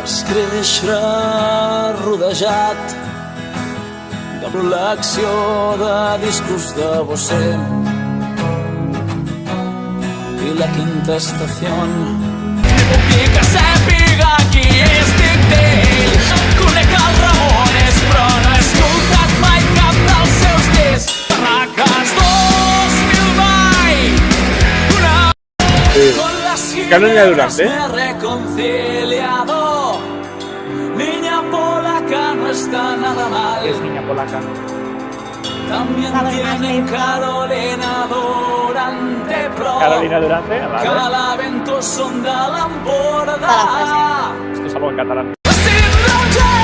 Vas créixer rodejat de col·lecció de discos de Bossé i la quinta estación. Vull que sàpiga qui és d'ell. Conec els Ramones però no he escoltat mai cap dels seus discs. Barracas 2000 mai. Carolina Durante. Reconciliado. Niña polaca no está nada mal. Es niña polaca. También tienen Carolina Durante Pro. Carolina Durante, vale. Calaventos son de l'Empordà. Esto es algo en catalán. Vestim blau